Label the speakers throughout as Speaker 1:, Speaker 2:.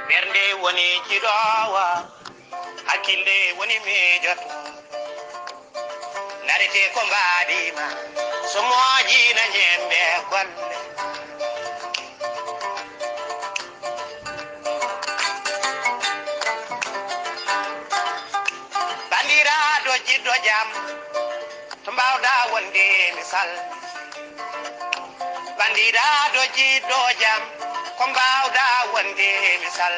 Speaker 1: bernde woni jiɗowa hakkille woni miijoto narete ko mbaɗima so moƴina ñembe golle bandiraɗo jiɗɗo jam to mbawɗa wonde misal bandiraɗo jiɗɗo jam ko mbawɗa wonde misal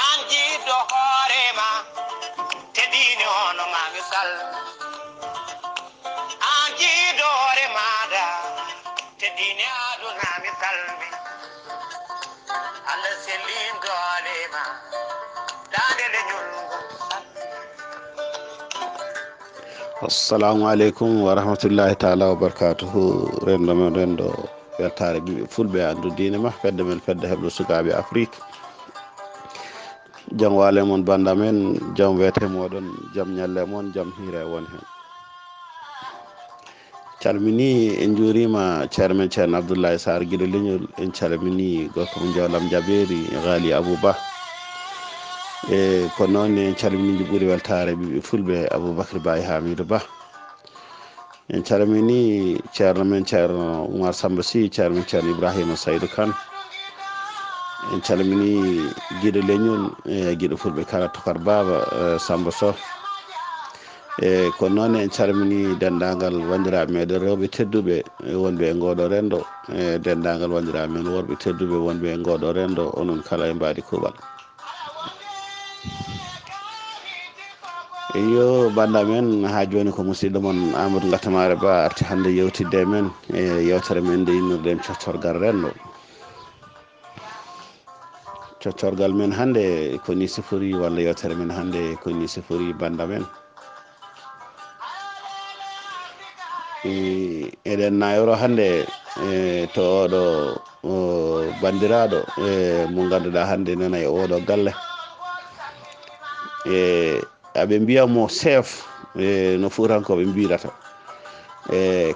Speaker 1: an jiɗɗo hoorema teddini hono ma misal an jiɗɗo hoore maɗa teddini aduna misal mi Allah sellin doolema dande leñol
Speaker 2: assalamu aleykum wa rahmatullahi taala wa barakatuhu rendo men rendo weltare ɓiɓe fulɓe andu diine ma fedde men fedde heɓɗo sukaɓe afrique jaam waale moon banda men jaam weete moɗon jaam ñalle moon jaam hiire won hen calmini en juurima ceerno men ceerno Abdoulaye Sarr guiɗo leñol en calmini gorko mo jawlam jaɓeri Ghali Abouba e ko noon en calmini ɓuuri weltare ɓiɓe fulɓe Aboubacry Baye Hamidou Ba en calmini ceerno men ceerno Oumar Samba Sy ceerno men ceerno Ibrahima Saydou Kane en calmini guiɗo leñol e guiɗo fulɓe kala Tokar Baba Samba Sow e ko noon en calmini dendagal wandiraɓe meɗen rewɓe tedduɓe wonɓe e ngoɗo rendo e dendagal wandiraɓe men worɓe tedduɓe wonɓe e ngoɗo rendo onon kala e mbaɗi kuuɓal yo banda men ha joni ko musidɗo moon Amadou Gatamare Ba arti hande yewtidde men e yewtere men nde innirɗen coccorgal rendo coccorgal men hande koni sifori walla yewtere men hande koni sifori banda men eɗen nayoro hande to oɗo bandiraɗo mo ganduɗa hande nana e oɗo galle aɓe mbiyamo chef no fuutankoɓe mbirata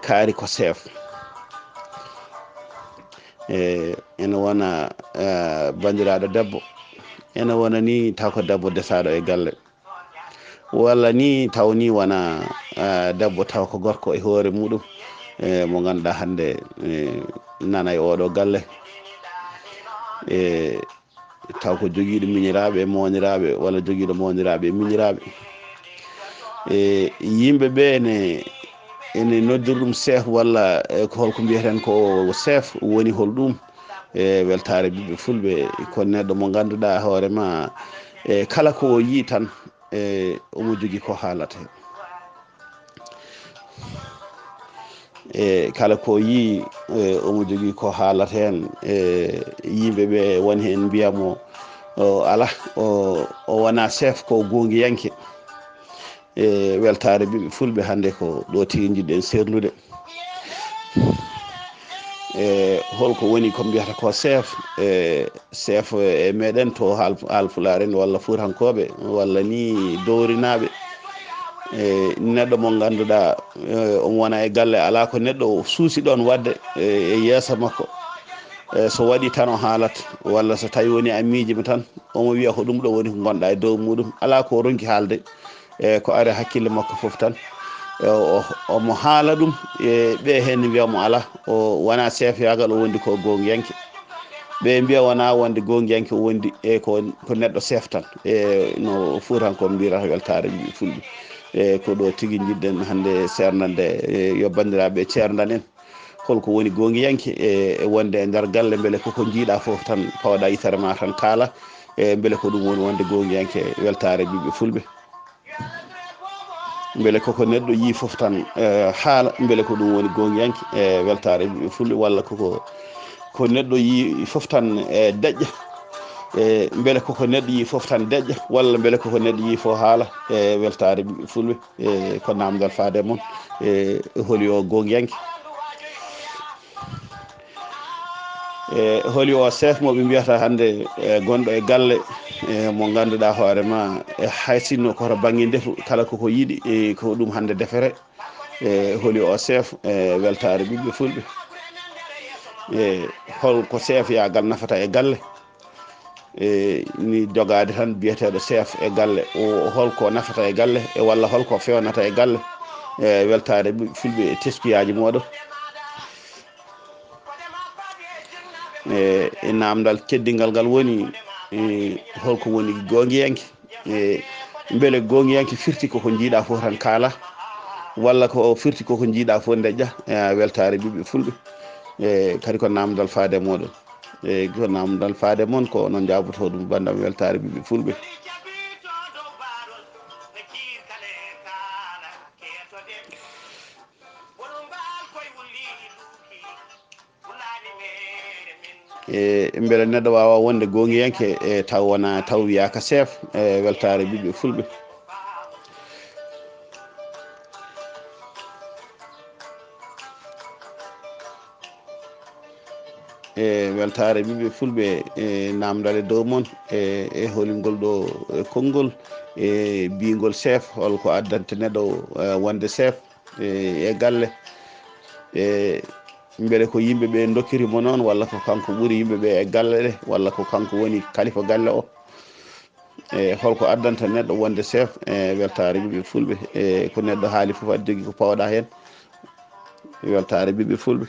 Speaker 2: kaari ko chef ene wona bandiraɗo debbo ene wona ni taw ko debbo desaɗo e galle walla ni taw ni wona debbo taw ko gorko e hoore muɗum mo ganduɗa hande nana e oɗo galle taw ko joguiɗo miñiraɓe e moñiraɓe walla joguiɗo moñiraɓe e miñiraɓe yimɓeɓe ene noddir ɗum chef walla ko holko mbiyeten ko chef woni holɗum weltare ɓiɓɓe fulɓe ko neɗɗo mo ganduɗa hoorema kala ko yi tan omo jogui ko haalata hen kala ko yi omo jogui ko haalata hen yimɓeɓe woni hen mbiyamo ala o wona chef ko gonguiyanke weltare ɓiɓɓe fulɓe hande ko ɗo tigui jiɗɗen serlude holko woni ko mbiyata ko chef chef e meɗen to haalpulaar en walla fuutankoɓe walla ni dowrinaɓe neɗɗo mo ganduɗa omo wona e galle ala ko neɗɗo suusi ɗon wadde e yeeso makko so waɗi tan o haalata walla so tawi woni a miijima tan omo wiya ko ɗum ɗo woni ko gonɗa e dow muɗum ala ko ronki haalde ko ari hakkille makko foof tan omo haala ɗum ɓe hen mbiyamo ala o wona chef yagal o wondi ko gonguiyanke ɓe mbiya wona wonde gonguiyanke o wondi ko neɗɗo chef tan no fuutankoɓe mbirata weltare ɓiɓɓe fulɓe ko ɗo tigui jiɗɗen hande cernande yo bandiraɓe cerdan en holko woni gonguiyanke e wonde e nder galle beele koko jiiɗa foof tan pawɗa yitere ma tan kaala beele ko ɗum woni wonde gonguiyanke weltare ɓiɓɓe fulɓe beele koko neɗɗo yi foof tan haala beele ko ɗum woni gonguiyanke weltare ɓiɓɓe fulɓe walla ko neɗɗo yi foof tan deƴƴa beele koko neɗɗo yi foof tan deƴƴa walla beele koko neɗɗo yi fo haala weltare ɓiɓɓe fulɓe ko namdal faade moon holi o gonguiyanke holi o chef moɓe mbiyata hande gonɗo e galle mo ganduɗa hoorema hay sinno koto banggue ndefu kala koko yiiɗi ko ɗum hande defere holi o chef weltare ɓiɓɓe fulɓe holko chef yagal nafata e galle ni jogade tan biyeteɗo chef e galle o holko nafata e galle e walla holko fewnata e galle weltare fulɓe e teskuyaji moɗon e namdal teddingal ngal woni holko woni gongiyanke beele gongiyanke firti koko jiiɗa fof tan kaala walla ko firti koko jiiɗa fof deƴƴa weltare ɓiɓɓe fulɓe kadi ko namdal faade moɗon ko namdal faade moon ko noon jabuto ɗum bandam weltare ɓiɓɓe fulɓe beele neɗɗo wawa wonde gongiyanke taw wona taw wiyaka chef weltare ɓiɓɓe fulɓe weltare ɓiɓɓe fulɓe namdal e dow moon e holingol ɗo konngol bingol chef holko addante neɗɗo wonde chef e galle beele ko yimɓeɓe dokkirimo noon walla ko kanko ɓuuri yimɓeɓe e galle ɗe walla ko kanko woni kalifa galle o holko addanta neɗɗo wonde chef weltare ɓiɓɓe fulɓe ko neɗɗo haali foof aɗa jogui ko pawɗa hen weltare ɓiɓɓe fulɓe